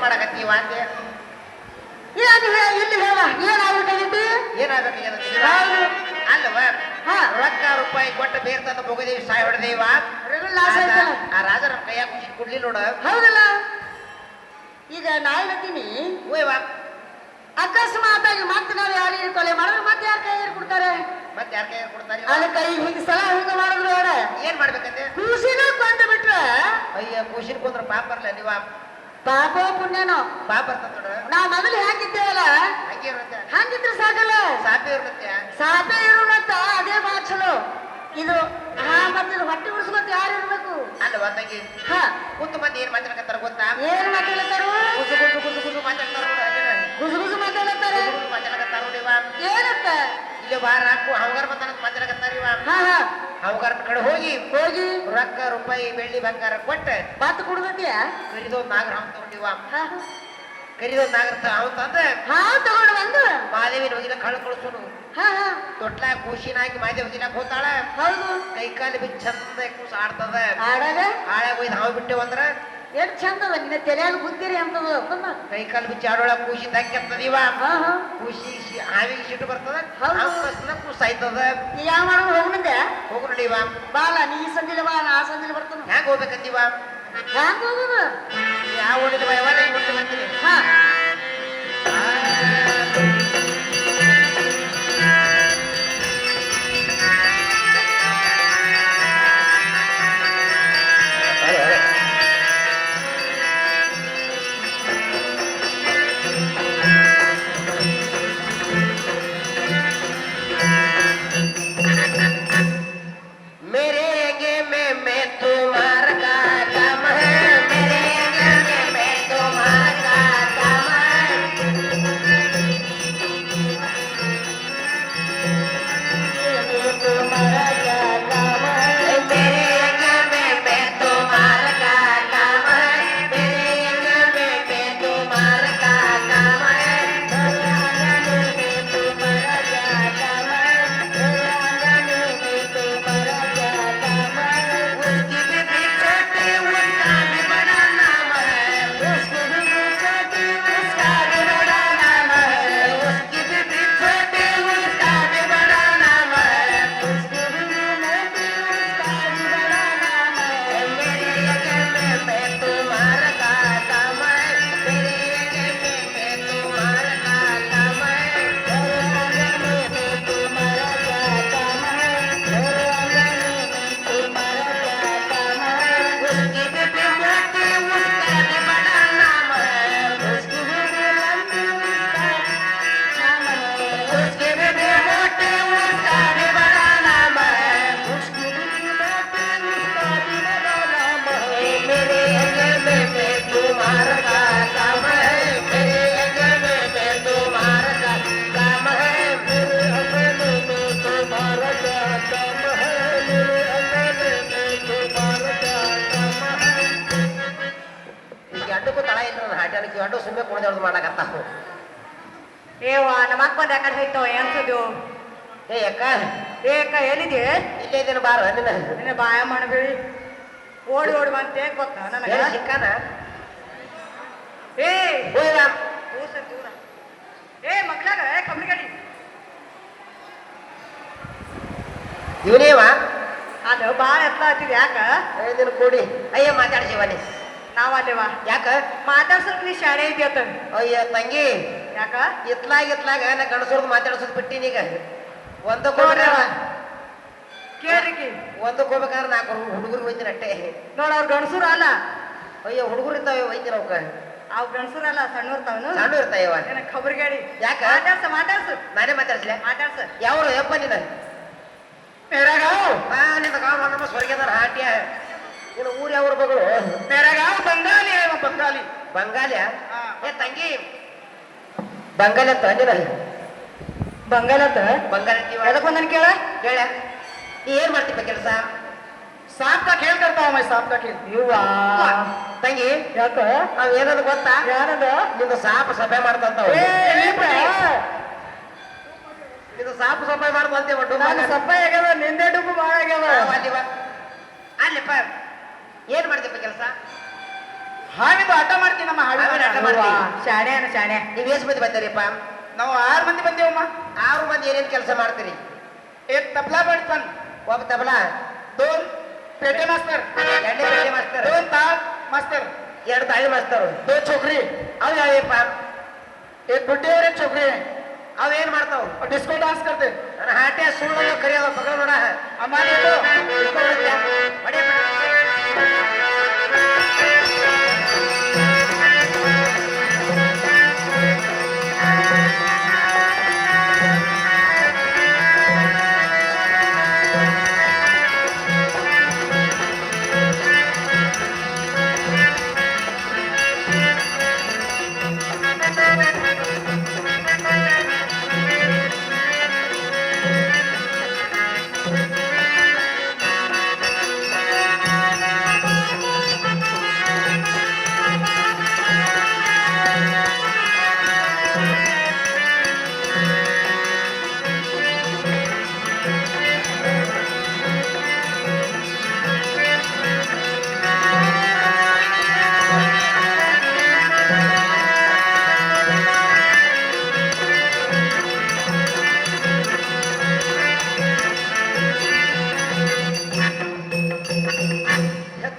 ಮಾಡಕತ್ತೀವ ಅಂದೆ. ಇಲ್ಲಿ ಹೇಳ ಏನಾಗ್ಬೇಕಾಗಿತ್ತು? ಏನಾಗಬೇಕಾಗ್ಯದ ಅಲ್ವ? ರೊಕ್ಕ ರೂಪಾಯಿ ಕೊಟ್ಟು ಬೇರೆ ತಂದು ಮುಗಿದೇವಿ ಸಾಯಿ ಹೊಡೆದೇವ. ಆ ರಾಜ ನಮ್ಮ ಕೈಯಾಗ ಖುಷಿ ಕೊಡ್ಲಿ ನೋಡ. ಹೌದಲ್ಲ, ಈಗ ನಾ ಹೇಳ್ತೀನಿ ಅಕಸ್ಮಾತಾಗಿ ಮತ್ತೆ ನಾವು ಯಾರು ಕೊಲೆ ಮಾಡಿದ್ರೆ ಮತ್ತೆ ಯಾರ ಕೈ ಕೊಡ್ತಾರೆ? ಮತ್ತೆ ಯಾರ ಕೈ ಕೊಡ್ತಾರೆ? ಅಲ್ಲಿ ಕೈ ಹಿಂಗ ಸಲ ಹಿಂಗ ಮಾಡಿದ್ರು ನೋಡ. ಏನ್ ಮಾಡ್ಬೇಕಂತೆ? ಖುಷಿನ ಕೊಂದು ಬಿಟ್ರೆ ಅಯ್ಯ ಖುಷಿನ ಕೊಂದ್ರ ಪಾಪ ಬರ್ಲ ನೀವ? ಪಾಪ ಪುಣ್ಯನೋ ಪಾಪ ಬರ್ತದ ನೋಡ. ನಾವ್ ಮೊದಲು ಹೇಗಿದ್ದೇವಲ್ಲ ಹಂಗೆ ಇರುತ್ತೆ. ಹಂಗಿದ್ರೆ ಸಾಕಲ್ಲ. ಸಾಪೆ ಇರುತ್ತೆ. ಸಾಪೆ ಇರೋಣಂತ ಅದೇ ಬಾ ಚಲೋ. ಇದು ಮತ್ತೆ ಹೊಟ್ಟೆ ಉಳಿಸ್ಕೊತ ಯಾರು ಇರ್ಬೇಕು? ಅಲ್ವಾ ತಂಗಿ? ಕುಂತು ಮಂದಿ ಏನ್ ಮಾತಾಡಕತ್ತಾರ ಗೊತ್ತಾ? ಏನ್ ಮಾತಾಡ್ತಾರು? ಕುಸು ಕುಸು ಕುಸು ಕುಸು ಮಾತಾಡ್ತಾರ. ಗುಸು ಗುಸು ಮಾತಾಡ್ತಾರೆ. ಮಾತಾಡಕತ್ತಾರ ನೋಡಿವ. ಏನಂತ? ಇಲ್ಲಿ ಬಾರ ಹಾಕು ಹವಗಾರ ಮಾತಾಡಕತ್ತಾರ ಇವ. ಹವಗಾರ ಕಡೆ ಹೋಗಿ ರೊಕ್ಕ ರೂಪಾಯಿ ಬೆಳ್ಳಿ ಬಂಗಾರ ಕೊಟ್ಟ ಬಾತ್ ಕುಡ್ದತಿಯ ಕರಿದೋದ್ ನಾಗರ ಹಾವು ತಗೊಂಡಿವ. ಕರಿದೋದ್ ನಾಗರ ಹಾವು ತಂದ ತಗೊಂಡು ಬಂದು ಮಾದೇವಿನ ಹೋಗಿಲ್ಲ ಕಳ್ಳು ಕಳಿಸೋನು. ತೊಟ್ಲ ಖುಷಿನಾಗಿ ಮಾದೇವಿ ಹೋಗಿಲ್ಲ ಹೋತಾಳ. ಹೌದು, ಕೈ ಕಾಲು ಬಿಟ್ಟು ಚಂದ ಕೂಸ ಆಡ್ತದ. ಆಡಾಗ ಹಾಳೆ ಹೋಯ್ದು ಹಾವು ಬಿಟ್ಟೆವು ಅಂದ್ರ ಎಷ್ಟು ಚಂದದ. ನಿನ್ನ ತಲೆಯಾಗ ಬುದ್ಧಿರಿ ಅಂತದ. ಕೈ ಕಾಲು ಬಿಚ್ಚಿ ಆಡೋಳ ಖುಷಿ ತಕ್ಕೆತ್ತದೀವ. ಖುಷಿ ಹಾವಿಗೆ ಸಿಟ್ಟು ಬರ್ತದ. ಕೂಸ ಆಯ್ತದ. ಯಾವ ಮಾಡೋದು? ಹೋಗುನಂದೆ ಹೋಗು ನಡಿವ. ಬಾಲ ನೀ ಸಂದಿಲ್ಲ ಬಾ, ನಾ ಸಂದಿಲ್ಲ ಬರ್ತಾನ. ಹ್ಯಾಂಗ ಹೋಗ್ಬೇಕಂತೀವ? ಹ್ಯಾಂಗ ಹೋಗುದು? ಯಾವ ಓಡಿದ ಯಾವಾಗ ಕೊಟ್ಟು ಬರ್ತೀನಿ. ಸುಮ್ಮನೆ ಕುಣಿದು ಮಾಡಕತ್ತಾವ. ಏವಾ ನಮ್ಮ ಅಕ್ಕ ಬಂದ ಯಾಕಡೆ ಹೋಯ್ತವ ಏನ್ಸದು? ಅಕ್ಕ ಎಲ್ಲಿದೆ? ಇಲ್ಲೇ ಇದ್ದೇನೆ ಬಾರ. ನಿನ್ನ ಬಾಯ ಮಾಡಬೇಡಿ. ಓಡಿ ಓಡಿ ಬಂತೆ ಗೊತ್ತಾ ನನಗೆ? ಸಿಕ್ಕಾನ ದೂರ ಮಕ್ಕಳಾಗ ಕಮ್ಮಿ ಗಾಡಿ ಇವನೇವ ಅದು ಬಾಳ ಎತ್ತ ಹತ್ತಿದ. ಯಾಕ ನಿನ್ ಕೂಡಿ ಅಯ್ಯ ಮಾತಾಡ್ಸಿವ ನೀ? ನಾವಲ್ಲೇವಾ? ಯಾಕ ಮಾತಾಡ್ಸಕ್ ನೀ ಶಾಣೆ ಇದೆಯತ್ತ. ಅಯ್ಯ ತಂಗಿ, ಯಾಕ ಇತ್ಲಾಗ ನಾ ಗಣಸೋರ್ದು ಮಾತಾಡ್ಸೋದ್ ಬಿಟ್ಟಿನೀಗ. ಒಂದಕ್ಕೆ ಕೇಳ್ರಿಕಿ ಒಂದಕ್ಕೆ ಹೋಗ್ಬೇಕಾದ್ರೆ 4 ಹುಡುಗರು ಹೋಯ್ತೀನಿ ಅಟ್ಟೆ. ನೋಡ ಅವ್ರ ಗಣಸೂರ ಅಲ್ಲ. ಅಯ್ಯೋ ಹುಡುಗರು ಇರ್ತಾವೆ ಹೋಯ್ತೀನಿ ಅವಕ್ಕ. ಅವ್ ಗಣಸೂರಲ್ಲ, ಸಣ್ಣ ಇರ್ತಾವನು. ಸಣ್ಣ ಇರ್ತಾವ. ಖಬರ್ ಗಾಡಿ. ಯಾಕ ಮಾತಾಡ್ಸು. ನಾನೇ ಮಾತಾಡ್ಸ್ಲ? ಮಾತಾಡ್ಸ. ಯಾವ್ರು ಯಪ್ಪ ನೀನ? ನಿಂದ ಗಾವ್ ನಮ್ಮ ಸ್ವರ್ಗದಾರ ಹಾಟ್ಯ. ನೀನು ಊರು ಯಾವ್ರ ಬಗಳು? ಬಂಗಾಲಿ. ಬಂಗಾಲಿಯ? ಏ ತಂಗಿ ಬಂಗಾಲಿ ಅಂತ ನೀನ? ಬಂಗಾಲತ್ತ ಬಂಗಾಲಿ ಎದಕ್ಕೆ ನನ್ ಕೇಳ ನೀ ಏನ್ ಮಾಡ್ತೀಪ ಕೆಲಸ? ಸಾಪ್ಕ ಕೇಳ್ಕರ್ತಾವ ಸಾಪ್ಕ ಕೇಳ್ತೀವ ತಂಗಿ. ಯಾಕ ನಾವ್ ಏನದು ಗೊತ್ತಾ? ಯಾರದ? ನಿಂದು ಸಾಪ ಸಭೆ ಮಾಡ್ತಂತಾವ. ಇದು ಸಾಪು ಸಫಾಯಿ ಮಾಡ್ತಂತೇವ. ಸಫಾಯಿ ಆಗ್ಯದ, ನಿಂದೆ ಡುಬ್ಬು ಭಾಳ ಆಗ್ಯದ. ಅಲ್ಲಿಪ್ಪ ಏನ್ ಮಾಡ್ತೀಪ ಕೆಲಸ? ಹಾವಿದು ಆಟ ಮಾಡ್ತೀನಮ್ಮ. ಹಾವಿನ ಆಟ ಮಾಡ್ತೀವಿ. ಶಾಣೆ ನೀವ್ ಎಷ್ಟು ಮಂದಿ ಬಂದಿರಿಪ್ಪ? ನಾವು 6 ಮಂದಿ ಬಂದೇವಮ್ಮ. 6 ಮಂದಿ ಏನೇನ್ ಕೆಲಸ ಮಾಡ್ತೀರಿ? एक तबला बडपण, ಒಬ್ಬ ತಬಲಾ, 2 पेटे मास्तर, 2 ಪೇಟೆ ಮಾಸ್ತರ್, 2 ताल मास्तर, 2 ತಾಳಿ ಮಾಸ್ತರು, 2 छोकरी, ಅವ್ ಯಾವಪ್ಪ? एक बुड्ढे और एक छोकरी है ಅವ್ ಏನ್ ಮಾಡ್ತಾವ್? और डिस्को डांस करते। ನನ್ನ ಹಾಟೆ ಸುಳ್ಳು ಕರಿಯೋದು ಮಗಳ ನೋಡ. हमारे तो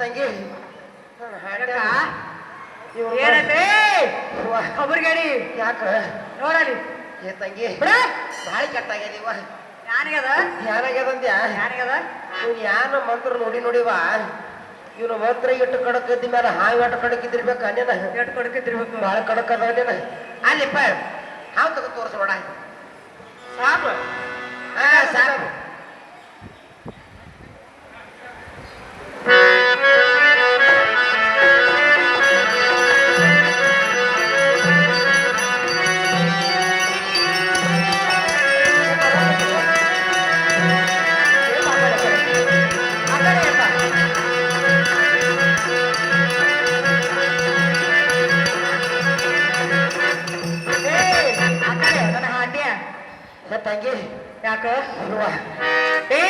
ತಂಗಿ ನನ್ನ ಹಾಟೆ ಏನೈತ್ರಿ ಖಬರ್ ಗಾಡಿ ಯಾಕ ನೋಡಲಿ ಏ ತಂಗಿ ಬಿಡ ಭಾಳ ಕೆಟ್ಟಾಗ್ಯದಿವ. ಯಾನಿಗದ ಯಾನಾಗ್ಯದಂದ್ಯಾ? ಯಾನಿಗದ ಇವ್ನು ಯಾನ ಮಂತ್ರ ನೋಡಿ ನೋಡಿವಾ, ಇವನು ಮಂತ್ರ ಇಟ್ಟು ಕಡಕದ್ದಿ ಮೇಲೆ ಹಾವು ಎಟ್ಟು ಕಡಕಿದ್ದಿರ್ಬೇಕ ನೀನ. ಎಟ್ ಕೊಡಕಿದ್ದಿರ್ಬೇಕು. ಭಾಳ ಕಡಕ್ ಅದ ನೀನ. ಅಲ್ಲಿಪ್ಪ ಹಾವು ತಗೋ ತೋರ್ಸ ನೋಡ. साहब ಸಾಕು. ತಂಗಿ ಯಾಕ ಇವ್ವ, ಏ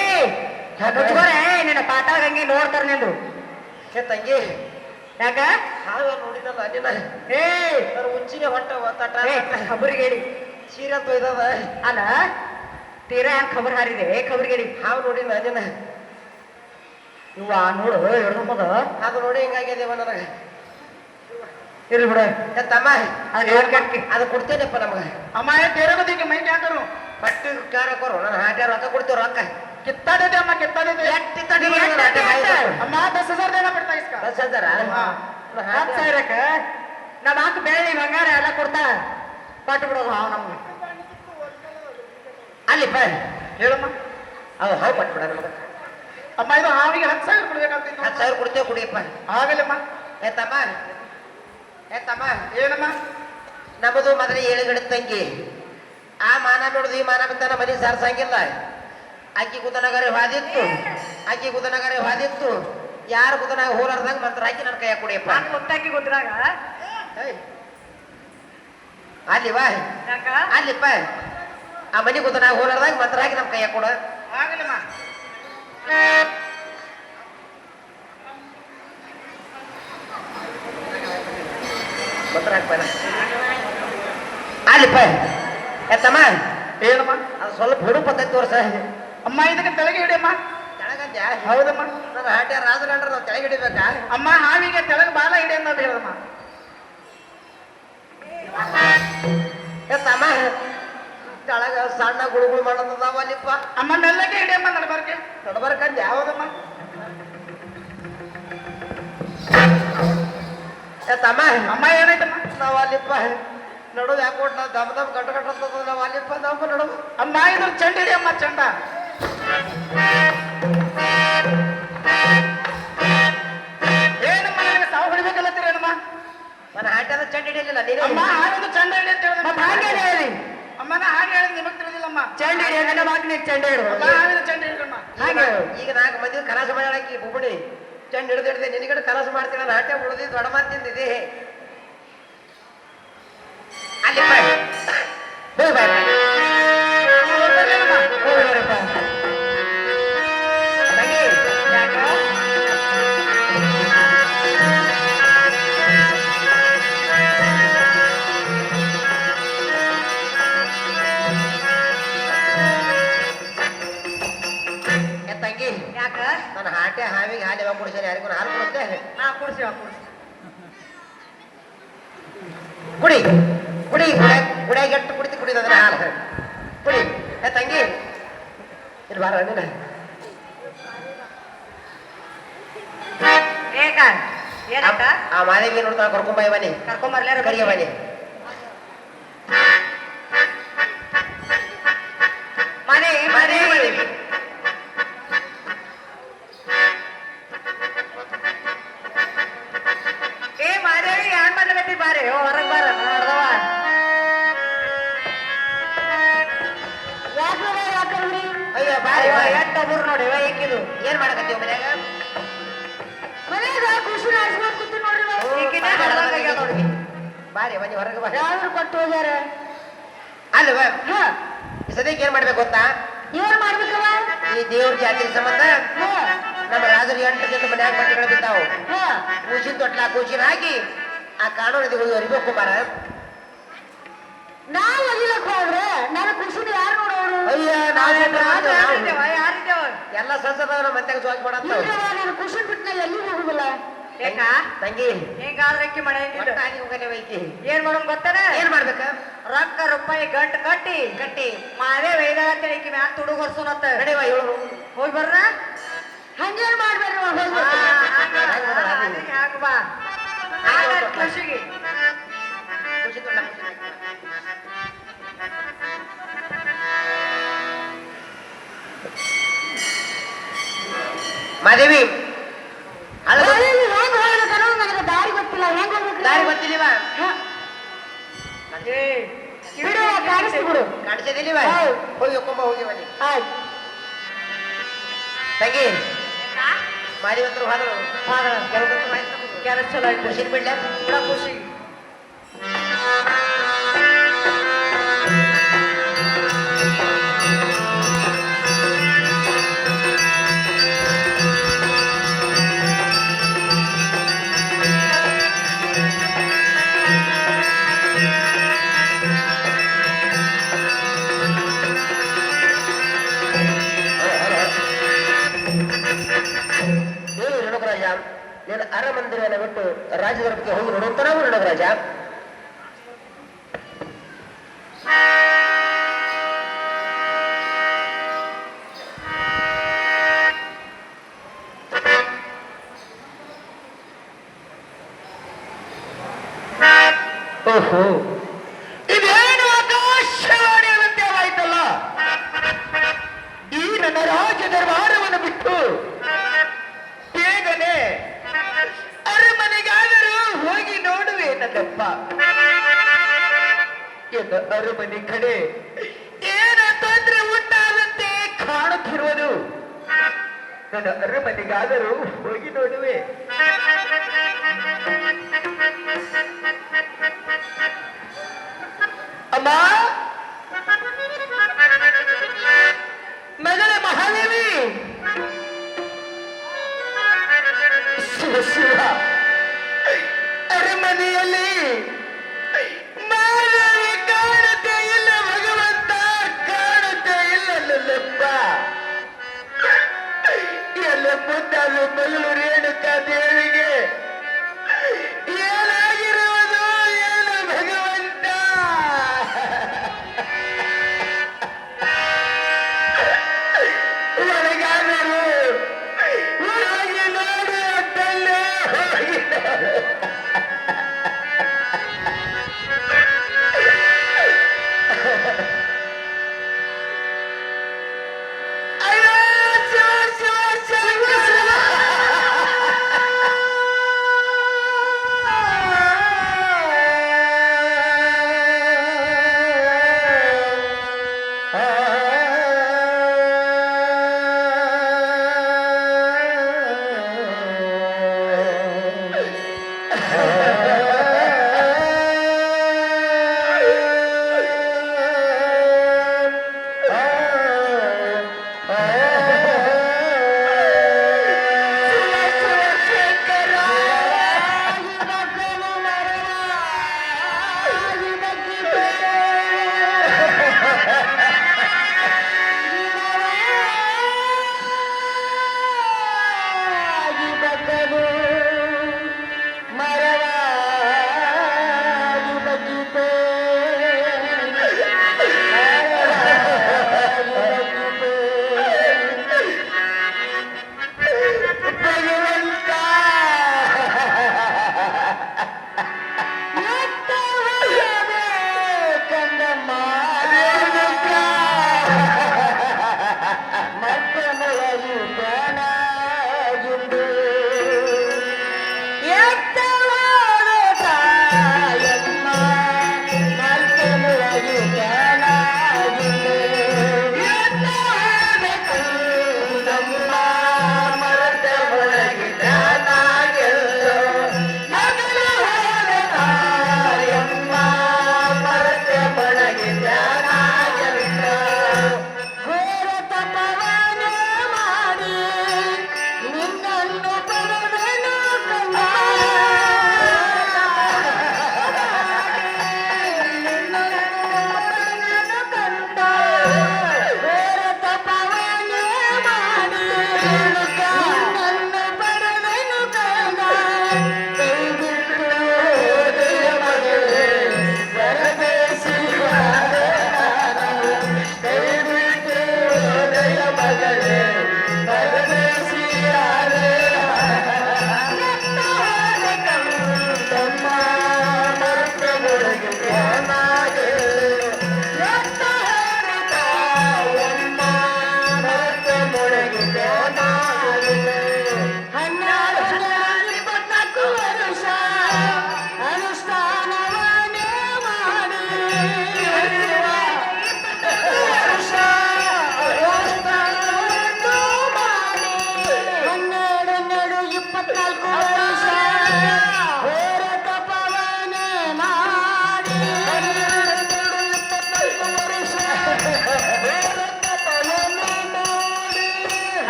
ಮುಚ್ಕೋರೆ ನಿನ್ನ ಪಾತಾಳ ಗಂಗೆ ನೋಡ್ತಾರ ನಿಂದು. ಏ ತಂಗಿ ಯಾಕ ಹಾವ ನೋಡಿದಲ್ಲ ನೀನ. ಏ ನನ್ನ ಉಚ್ಚಿಗೆ ಹೊಟ್ಟ ಒತ್ತಾಟ ಖಬರ್ಗೇಡಿ ಸೀರೆ ತೊಯ್ದದ. ಅಲ್ಲ ತೀರಾ ಹ್ಯಾಂಗ ಖಬರ್ ಹಾರಿದೆ ಖಬರ್ಗೇಡಿ. ಹಾವು ನೋಡಿಲ್ಲ ನೀನ. ಇವ್ವ ನೋಡು ಹಿಡ್ಕೊಂಬದ ಅದು ನೋಡಿ ಹಿಂಗಾಗ್ಯದೇವ ನನಗೆ. ಇರ್ಲಿ ಬಿಡ ಏ ತಮ್ಮ ಅದು ಏನ್ ಕಟ್ಟಿ ಅದು ಕೊಡ್ತೇನೆಪ್ಪ ನಮಗ. हमारे तेरे को देख मैं क्या करूं? ಬಟ್ಟೆ ಕಾರ ಕೊರು ನನ್ನ ಹಾಟ್ಯಾರ ರೊಕ್ಕ ಕೊಡ್ತೇವೆ ರೊಕ್ಕ. कितना देते अम्मा, कितना देते? ಎಟ್ಟಿ ತಡಿ ಮಾಡಿದ್ರು ಹಾಟ್ಯಾರ ಹಾಯ್ದು. अम्मा 10,000 देना पड़ता है इसका। 10,000? हाँ। ನನ್ನ 10 ಹಾಟ್ಯಾರ- ಸಾವಿರಕ್ಕ ನಮ್ಮ ಅಕ್ಕ ಬೆಳ್ಳಿ ಬಂಗಾರ ಎಲ್ಲ ಕೊಡ್ತಾಳ, ಕೊಟ್ಟು ಬಿಡೋದು ಹಾವು ನಮ್ಗೆ. ಅಲ್ಲಿಪ್ಪ ಹೇಳಮ್ಮ. ಅದು ಹಾವು ಕೊಟ್ಬಿಡ ನಮಗ. ಅಮ್ಮ ಇದು ಹಾವಿಗೆ 10,000 ಕೊಡ್ಬೇಕಾಗ್ತಿತ್ತು. 10,000 ಕೊಡ್ತೇವೆ ಕುಡಿಯಪ್ಪ. ಆಗಲ್ಲಮ್ಮ. ಏ ತಮ್ಮ, ಏ ತಮ್ಮ, ಏನಮ್ಮ? ನಮ್ಮದು ಮೊದಲೇ 7 ಗಡಿ ತಂಗಿ. ಆ ಮಾನ ಬಿಡುದು ಈ ಮಾನ ಬಿದ್ದಾನ ಮನೆ ಸಾರ್ಸಂಗಿಲ್ಲ. ಅಕ್ಕಿ ಕುದನಗರೆ ಹಾದಿತ್ತು, ಅಕ್ಕಿ ಕುದನಗರೆ ಹಾದಿತ್ತು. ಯಾರು ಕುದನಾಗ ಹೋಲಾರ್ದಾಗ ಮಂತ್ರ ಹಾಕಿ ನನ್ನ ಕೈಯಾಗ ಕುಡಿಯಪ್ಪ. ನಾನು ಗೊತ್ತಾಕಿ ಗೊತ್ತಿರಾಗ ಅಲ್ಲಿವಾ ಯಾಕ ಅಲ್ಲಿಪ್ಪ ಆ ಮನೆ ಕುದನಾಗ ಹೋಲಾರ್ದಾಗ ಮಂತ್ರ ಹಾಕಿ ನಮ್ಮ ಕೈಯಾಗ ಕೊಡ. ಆಗಲ್ಲಮ್ಮ. ಮಂತ್ರ ಹಾಕ್ಬೇಡ. ಅಲ್ಲಿಪ್ಪ ಏ ತಮ್ಮ, ಏನಮ್ಮ? ಅದು ಸ್ವಲ್ಪ ಹುಡು ಪದ್ಧತಿ ತೋರ್ಸ. ಅಮ್ಮ ಇದಕ್ಕೆ ತೆಳಗೆ ಹಿಡಿಯಮ್ಮ. ಕೆಳಗಂದ್ಯಾ? ಹೌದಮ್ಮ. ನನ್ನ ಹಾಟ್ಯಾರ ರಾಜಗಂಡ್ರ ನಾವು ಕೆಳಗೆ ಹಿಡಿಬೇಕಾ? ಅಮ್ಮ ಹಾವಿಗೆ ತೆಳಗೆ ಬಾಲ ಹಿಡಿ ಅಂತ ಹೇಳದಮ್ಮ. ಏ ತಮ್ಮ, ಕೆಳಗ ಸಣ್ಣ ಗುಳುಗುಳು ಮಾಡೋದದಾವ ಅಲ್ಲಿಪ್ಪ. ಅಮ್ಮ ಮೆಲ್ಲಗೆ ಹಿಡಿಯಮ್ಮ ನಡಬಾರ್ಕೆ. ನಡ್ಬರ್ಕಂದ್ಯಾ? ಹೌದಮ್ಮ. ಏ ತಮ್ಮ, ಅಮ್ಮ ಏನಾಯ್ತಮ್ಮ? ನಾವು ಅಲ್ಲಿಪ್ಪ ನಡುವು ಯಾಕೆ ಕೊಟ್ಟು ನಾವು ದಮ್ ದಮ್ ಗಂಟ ಗಂಟ ನಾವು ಅಲ್ಲಿಪ್ಪ ನಾವು ನಡುವು. ಅಮ್ಮ ಇದು ಚಂಡ ಹಿಡಿಯಮ್ಮ, ಚಂಡ. ಏನಮ್ಮ ನನಗೆ ಸಾವು ಹೊಡಿಬೇಕಲ್ಲತ್ತೀರೇನಮ್ಮ? ನನ್ನ ಹಾಟ್ಯಾದ ಚಂಡ ಹಿಡಿಯಲಿಲ್ಲ ನೀನು. ಅಮ್ಮ ಹಾವಿಂದು ಚಂಡ ಹಿಡಿ ಅಂತ ಮತ್ತೆ ಹಾಗೆ ಹೇಳಿದ್ರೆ ಹೇಳಿ ಅಮ್ಮ ನಾ ಹಾಗೆ ಹೇಳಿದ್ ನಿಮಗ್ ತಿಳಿದಿಲ್ಲಮ್ಮ. ಚಂಡ ಹಿಡಿಯ ನನ್ನ ಮಾತಿನ ಚಂಡ ಹಿಡಿದು ಅಮ್ಮ ಹಾವಿನ ಚಂಡ ಹಿಡಿದಮ್ಮ. ಹಾಗೆ ಈಗ 4 ಮಂದಿ ಕಲಾಸ ಮಾಡಾಕಿ ಬುಬ್ಬುಡಿ ಚಂಡ ಹಿಡಿದಿಡ್ದೆ ನಿನಗಡೆ ಕಲಾಸ ಮಾಡ್ತೀವಿ. ನನ್ನ ಹಾಟ್ಯ ಉಳಿದಿ ದೊಡ್ಡ ಮಾತಿಂದಿದೆ. ಅಲ್ಲಿಪ್ಪ ಹೋಗಿ ಬಾಯ್. ಹೋಗ್ಬಿಡಪ್ಪ. ತಂಗಿ ಯಾಕ ಕೂರ್ಸಿ ಕುಡಿ ಕುಡಿ ಕುಡಿಯಾಗ ಎಷ್ಟು ಕುಡಿತಿ ಕುಡಿದದ್ರ ಹಾಲು ಕುಡಿ ಏ ತಂಗಿ ಇಲ್ಲಿ ಬಾರ ನೀನು ಏಕ ಏನಕ್ಕ ಆ ಮಾದೇವಿ ನೋಡ್ತಾ ಕರ್ಕೊಂಬಾಯಿ ಬನ್ನಿ ಕರ್ಕೊಂಬರ್ಲಾರ ಕರಿಗೆ ಬನ್ನಿ ಮನೆ ಮನೆ ಏ ಮಾದೇವಿ ಯಾನ್ ಮಾಡ್ಲಕತ್ತಿ ಬಾರೆ ಹೊರಗ್ ಬಾರ ನೋಡ್ದವ ಅಯ್ಯೋ ಬಾರಿ ಎಟ್ಟೊಬ್ರು ನೋಡಿ ಏಕಿದು ಏನ್ ಮಾಡಕತ್ತೀವ ಮನ್ಯಾಗ ಮನೆಯಾಗ ಖುಷಿ ಆಡ್ಸ್ಕೊಂಡ್ ಕೂತು ನೋಡ್ರಿ ನೋಡಿ ಬಾರಿ ಬನ್ನಿ ಹೊರಗೆ ಬಾ ಯಾವ್ದು ಕೊಟ್ಟು ಹೋಗ್ಯಾರ ಅಲ್ವ ಹಾ ಈ ಸದ್ಯಕ್ಕೆ ಏನ್ ಮಾಡ್ಬೇಕು ಗೊತ್ತಾ ಏನ್ ಮಾಡ್ಬೇಕವ ಈ ದೇವ್ರ ಜಾತ್ರೆ ಸಂಬಂಧ ಹಾ ನಮ್ಮ ರಾಜರು 8 ಜನ ಮನ್ಯಾಗ ಬಟ್ಟೆಗಳು ಬಿದ್ದಾವು ಹಾ ಕೂಸಿನ ತೊಟ್ಲ ಕೂಸಿನ ಹಾಕಿ ಆ ಕಾನೂನು ನದಿ ಹೋಗಿ ಅರಿಬೇಕು ಮಾರ ನಾವು ಅಲ್ಲಿಲಕ್ ಹೋದ್ರೆ ನನ್ನ ಖುಷಿನ ಯಾರು ನೋಡೋರು ಅಯ್ಯ ನಾವು ಯಾರಿದ್ದೇವ ಎಲ್ಲ ಸಂಸದವ್ರ ಮಂತ್ಯಾಗ ಜೋಜ್ ಮಾಡಂತ ನಾನು ಖುಷಿ ಬಿಟ್ಟು ನಾ ಎಲ್ಲಿ ಹೋಗುದಿಲ್ಲ ಏಕ ತಂಗಿ ಹೆಂಗಾದ್ರೆ ಅಕ್ಕಿ ಮಳೆ ವೈಕಿ ಏನ್ ಮಾಡೋಣ ಗೊತ್ತಾನ ಏನ್ ಮಾಡ್ಬೇಕ ರೊಕ್ಕ ರೂಪಾಯಿ ಗಂಟ್ ಕಟ್ಟಿ ಕಟ್ಟಿ ಮಾದೇ ವೈದಾಗ ತಿಳಿಕಿ ಮ್ಯಾಲ ತುಡು ಹೊರ್ಸುನತ್ತ ನಡೆಯುವ ಇವಳು ಹೋಗಿ ಬರ್ರ ಹಂಗೇನ್ ಮಾಡ್ಬೇಡ್ರಿ ಹಾಕ ಬಾ ಖುಷಿಗೆ ಖುಷಿ ತೊಟ್ಲ ಮಾದೇವಿ ನನಗೆ ದಾರಿ ಗೊತ್ತಿಲ್ಲ ಹೆಂಗ್ ಹೋಗ್ಬೇಕು ದಾರಿ ಗೊತ್ತಿಲ್ಲಿವ ಬಿಡು ಕಾಣಿಸ್ತು ಬಿಡು ಕಾಣಿಸದಿಲ್ಲಿವ ಹೋಗಿ ಒಕ್ಕೊಂಬ ಹೋಗಿ ಬನ್ನಿ ಆಯ್ತು ತಂಗಿ ಮಾದೇವಂತರು ಹಾಡು ಕೆಲಸ ಚಲೋ ಆಯ್ತು ಖುಷಿ ಬಿಡ್ಲ ಬಿಡ ಖುಷಿ ರಣಕರಾಜ ನೀನು ಅರಮಂದಿರವನ್ನು ಬಿಟ್ಟು ರಾಜದರ್ಭಕ್ಕೆ ಹೋಗಿ ನೋಡುವಂತ ನಾವು ರಣಕರಾಜ ಓಹೋ ಇದೇನು ಆಕಾಶವಾಣಿ ಅಂತ್ಯವಾಯ್ತಲ್ಲ ಈ ನನ್ನ ರಾಜ ದರ್ಬಾರವನ್ನು ಬಿಟ್ಟು ಬೇಗನೆ ಅರಮನೆಗಾದರೂ ಹೋಗಿ ನೋಡುವೆ ನನ್ನಪ್ಪ ಎನ್ನ ಅರಮನೆ ಕಡೆ ಏನ ತೊಂದರೆ ಉಂಟಾದಂತೆ ಕಾಣುತ್ತಿರುವುದು ನನ್ನ ಅರಮನೆಗಾದರೂ ಹೋಗಿ ನೋಡುವೆ ಅಮ್ಮ ಮಗಳ ಮಹಾದೇವಿ ಶಿವ ಅರಮನೆಯಲ್ಲಿ ಮಾನವಿ ಕಾಣುತ್ತೆ ಇಲ್ಲ ಭಗವಂತ ಕಾಣುತ್ತೆ ಇಲ್ಲ ನನ್ನಪ್ಪ ಎಲ್ಲ ಮುಂದಾದ ಮಗಳು ರೇಣುಕಾ ದೇವಿಗೆ ಏನಾಗಿರುವುದು ಏನು ಭಗವಂತ ಒಳಗಾದರು ಹೋಗಿ ನೋಡು ಅಂತಲ್ಲೇ ಹೋಗಿ ಅಯ್ಯೋ ಶಿವ ಶಿವ ಶಿವ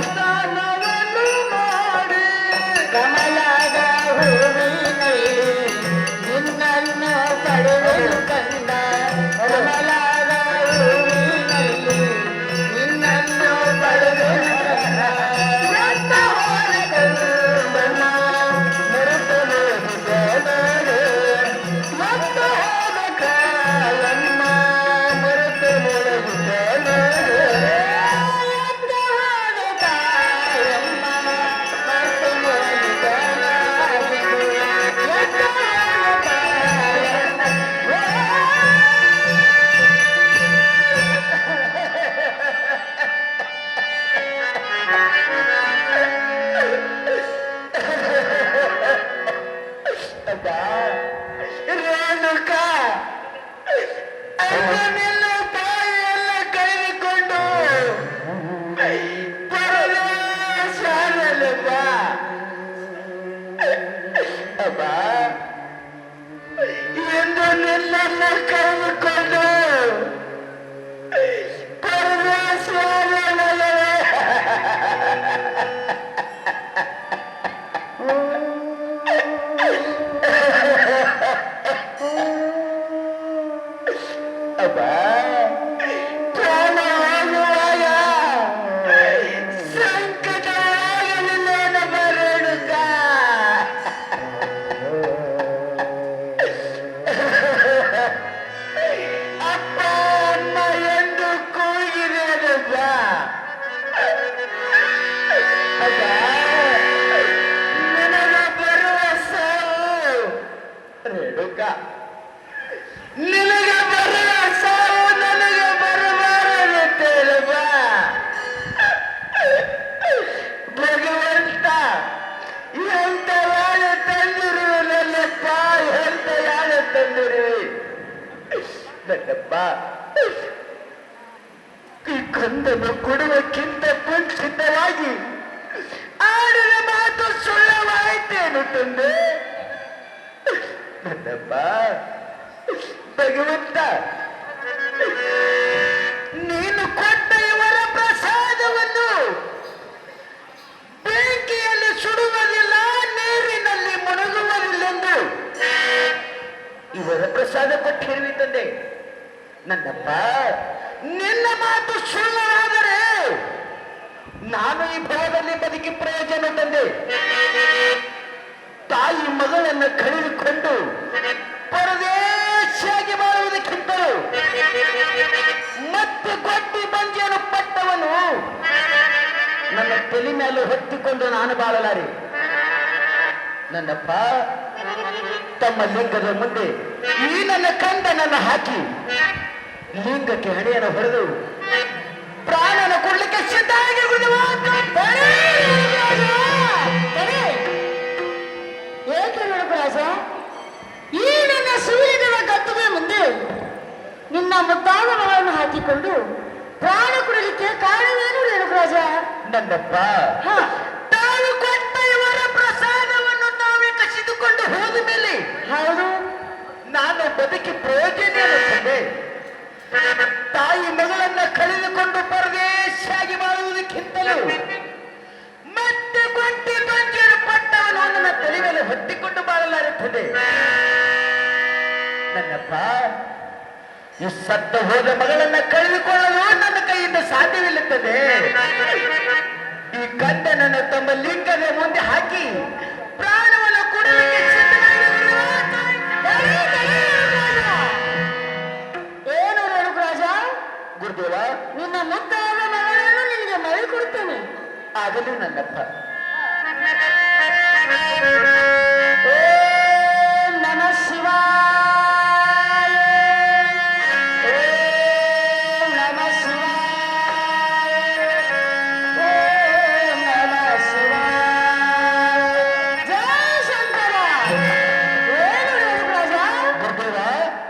ಸ್ನಾನವನ್ನು ಮಾಡಿ ಕಮಲದ ಹೂವಿನಲ್ಲಿ ನಿನ್ನನ್ನು ಪಡೆದು ಕಂದ ಕಮಲದ ಹೂವಿನಲ್ಲಿ ನಿನ್ನನ್ನು ಪಡೆದು ಕಂದ ಎಂತ ಹೋದ ಮರೆತು ಮುಳುಗಿದೆನಡೆ. ಎಂತ ಹೋದ ಕಾಲನ್ನ ಮರೆತು ಮುಳುಗಿದೆನಡೆ. ಎಂತ ಹೋದ ಕಾಲನ್ನ ಮರೆತು ಮುಳುಗಿದೆನಡೆ. ಎಂತ ಹೋದ ಕಾಲನ್ನ ರೇಣುಕ ಅಣ್ಣನೆಲ್ಲ ತಾಯಿಯೆಲ್ಲ ಕಳೆದುಕೊಂಡು ಪರದೇಶಾನಲ್ಲಪ್ಪ. ಅಪ್ಪ ಎಂದು ನಿನ್ನನ್ನ ಕಳೆದುಕೊಂಡು ಪರದೇಶಾನಲ್ಲವೇ. ಅಪ್ಪ ಪ್ರಾಣ ಹೋಗುವಾಗ ಸಂಕಟವಾಗಲಿಲ್ಲೇನಪ್ಪ ರೇಣುಕ. ಅಪ್ಪ ಅಮ್ಮ ಎಂದು ಕೂಗಿದೆನಪ್ಪ. ಅಪ್ಪ ನಿನಗೆ ಬರುವ ಸಾವು ರೇಣುಕ, ನಿನಗೆ ಬರುವ ಸಾವು ನನಗೆ ಬರಬಾರದೆಂತೇಳಪ್ಪ. ಭಗವಂತ ಎಂತ ಯಾಳ ತಂದಿರುವೆ ನನ್ನಪ್ಪ, ಎಂತ ಯಾಳ ತಂದಿರುವೆ ನನ್ನಪ್ಪ. ಈ ಕಂದನ್ನು ಕೊಡುವಕ್ಕಿಂತ ಮುಂಚಿತವಾಗಿ ಆಡಿದ ಮಾತು ಸುಳ್ಳವಾಯಿತೇನು ತಂದೆ ನನ್ನಪ್ಪ. ಭಗವಂತ ನೀನು ಕೊಟ್ಟ ಇವರ ಪ್ರಸಾದವನ್ನು ಬೆಂಕಿಯಲ್ಲಿ ಸುಡುವುದಿಲ್ಲ, ನೀರಿನಲ್ಲಿ ಮುಳುಗುವುದಿಲ್ಲೆಂದು ಇವರ ಪ್ರಸಾದ ಕೊಟ್ಟಿರುವೆ ತಂದೆ ನನ್ನಪ್ಪ. ನಿನ್ನ ಮಾತು ಸುಳ್ಳವಾದರೆ ನಾನು ಈ ಭವದಲ್ಲಿ ಬದುಕಿ ಪ್ರಯೋಜನ ತಂದೆ. ತಾಯಿ ಮಗಳನ್ನು ಕಳೆದುಕೊಂಡು ಪರದೇಶಿಯಾಗಿ ಬಾಳುವುದಕ್ಕಿಂತಲೂ ಮತ್ತೆ ಗೊಡ್ಡಿ ಬಂಜಿಯನ್ನು ಪಟ್ಟವನು ನನ್ನ ತಲೆ ಮೇಲೆ ಹೊತ್ತಿಕೊಂಡು ನಾನು ಬಾಳಲಾರೆ ನನ್ನಪ್ಪ. ತಮ್ಮ ಲಿಂಗದ ಮುಂದೆ ಈ ನನ್ನ ಕಂದನನ್ನು ಹಾಕಿ ಲಿಂಗಕ್ಕೆ ಹಣೆಯನ್ನು ಹೊಡೆದು ಪ್ರಾಣನ ಕೊಡ್ಲಿಕ್ಕೆ ಸಿದ್ಧವಾಗಿ ಏಕೆ ರೇಣುಕರಾಜ, ಈ ನನ್ನ ಸೂರ್ಯನ ಗದ್ದುಗೆ ಮುಂದೆ ನಿನ್ನ ಮುದ್ದಾದ ಮಗಳನ್ನು ಹಾಕಿಕೊಂಡು ಪ್ರಾಣ ಕೊಡಲಿಕ್ಕೆ ಕಾರಣವೇನು ರೇಣುಕರಾಜ? ನನ್ನಪ್ಪ ಹ, ತಾವು ಕೊಟ್ಟ ಇವರ ಪ್ರಸಾದವನ್ನು ತಾವೇ ಕಸಿದುಕೊಂಡು ಹೋದ ಮೇಲೆ ಹೌದು, ನಾನು ಬದುಕಿ ಪ್ರಯೋಜನ ಇರುತ್ತದೆ. ತಾಯಿ ಮಗಳನ್ನ ಕಳೆದುಕೊಂಡು ಪರದೇಶಿಯಾಗಿ ಬಾಳುವುದಕ್ಕಿಂತಲೂ ಮತ್ತೆ ಬಡ್ಡಿ ಬಂಜರು ಪಟ್ಟವನು ನನ್ನ ತಲೆ ಮೇಲೆ ಹೊತ್ತಿಕೊಂಡು ಬಾಳಲಾರುತ್ತದೆ ನನ್ನಪ್ಪ. ಈ ಸತ್ತ ಹೋದ ಮಗಳನ್ನ ಕಳೆದುಕೊಳ್ಳಲು ನನ್ನ ಕೈಯಿಂದ ಸಾಧ್ಯವಿಲ್ಲುತ್ತದೆ. ಈ ಗಂಡನನ್ನು ತಮ್ಮ ಲಿಂಗದ ಮುಂದೆ ಹಾಕಿ ಪ್ರಾಣವನ್ನು ಕೊಡಲಿಕ್ಕೆ ಏನು ರೇಣುಕರಾಜ, ಗುರುದೇವ ನಿನ್ನ ಮುದ್ದಾದ ಮಗಳನ್ನು ನಿನಗೆ ಮರಳಿ ಕೊಡುತ್ತೇನೆ. ಆಗಲಿ ನನ್ನಪ್ಪ. ಓಂ ನಮಃ ಶಿವಾಯ, ಓಂ ನಮಃ ಶಿವಾಯ, ಓಂ ನಮಃ ಶಿವಾಯ. ಜಯ ಶಂಕರ. ಏನು ರೇಣುಕರಾಜ, ಗುರುದೇವ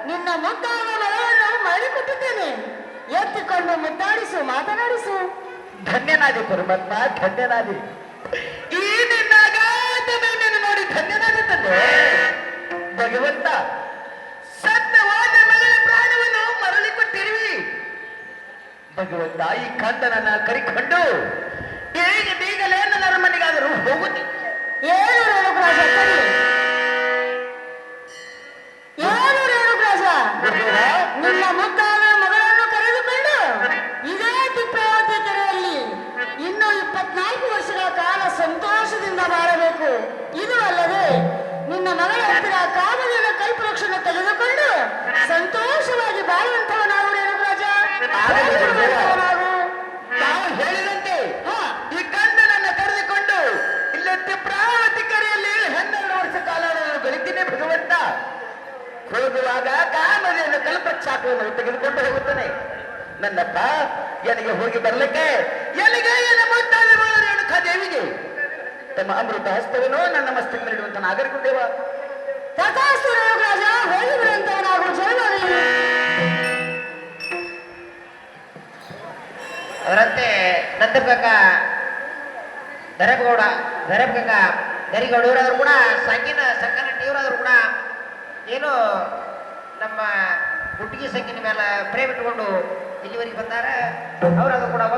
ನಿನ್ನ ಮುದ್ದಾದ ಮಗಳನ್ನು ಮರಳಿ ಕೊಟ್ಟಿದ್ದೇನೆ. ಎತ್ತಿಕೊಂಡು ಮುದ್ದಾಡಿಸು, ಮಾತನಾಡಿಸು. ಧನ್ಯನಾದಿ ಪರಮಾತ್ಮ, ಧನ್ಯನಾದಿ. ಈ ನಿನ್ನ ಅಗಾಧ ಮಹಿಮೆಯನ್ನು ನೋಡಿ ಧನ್ಯನಾಗುತ್ತದೆ ಭಗವಂತ. ಸತ್ಯವಾದ ಮಗಳ ಪ್ರಾಣವನ್ನು ಮರಳಿ ಕೊಟ್ಟಿರುವಿ ಭಗವಂತ. ಈ ಕಂದನನ್ನ ಕರಿಕೊಂಡು ಈ ಆದರೂ ಹೋಗುತ್ತಿ. ಏನು ರೇಣುಕರಾಜ ಕರಿ ಏನು ರೇಣುಕರಾಜ ನಿನ್ನ ಮುದ್ದಾದ ಮಗಳನ್ನು ಕರೆದುಕೊಂಡು ಇದೇ ತಿಪ್ಪಾವತಿ ಕೆರೆಯಲ್ಲಿ ಇನ್ನು 24 ವರ್ಷಗಳ ಕಾಲ ಸಂತೋಷದಿಂದ ಬಾಳಬೇಕು. ಇದು ಅಲ್ಲದೆ ನಿನ್ನ ಮಗಳ ಹತ್ತಿರ ಕಾಮದಿನ ಕಲ್ಪವೃಕ್ಷನ ತೆಗೆದುಕೊಂಡು ಸಂತೋಷವಾಗಿ ಬಾಳುವಂತವನಾಗು ರೇಣುಕರಾಜ. ತಾವು ಹೇಳಿದಂತೆ ಈ ಗಂಡನನ್ನ ಕರೆದುಕೊಂಡು ಇಲ್ಲೇ ತಿಪ್ರಾವತಿ ಕೆರೆಯಲ್ಲಿ 12 ವರ್ಷ ಕಾಲ ನಾನು ಗಳಿತೀನಿ ಭಗವಂತ. ಹೋಗುವಾಗ ಕಾಮದಿನ ಕಲ್ಪವೃಕ್ಷವನ್ನು ತೆಗೆದುಕೊಂಡು ಹೋಗುತ್ತಾನೆ. ನನ್ನಪ್ಪ ಎಲ್ಲಿಗೆ ಹೋಗಿ ಬರ್ಲಿಕ್ಕೆ ಎಲ್ಲಿಗೆ ಎನ್ನ ಮುದ್ದಾದ ರೇಣುಕಾ ದೇವಿಗೆ ತಮ್ಮ ಅಮೃತ ಹಸ್ತವೇನೋ ನನ್ನ ಮಸ್ತಕ ನೀಡುವಂತ ನಾಗರಿಕ ದೇವ. ತಥಾಸ್ತು ರೇಣುಕರಾಜ, ಹೋಗಿ ಬರುವಂತವನಾಗು ಜಯವಾಗಲಿ. ಅದರಂತೆ ನಂದರ್ಬೇಕ ಧರೆಬಗೌಡ ದರಿಗೌಡ ಇವರಾದ್ರು ಕೂಡ ಸಂಕನಟ್ಟಿ ಇವರಾದ್ರು ಕೂಡ ಏನು ನಮ್ಮ ಗುಟ್ಟಿಗೆ ಸಂಖ್ಯೆನ ಮೇಲೆ ಪ್ರೇಮ್ ಇಟ್ಕೊಂಡು ಇಲ್ಲಿವರೆಗೆ ಬಂದಾರ. ಅವರಾದ್ರು ಕೂಡ ಒಂದು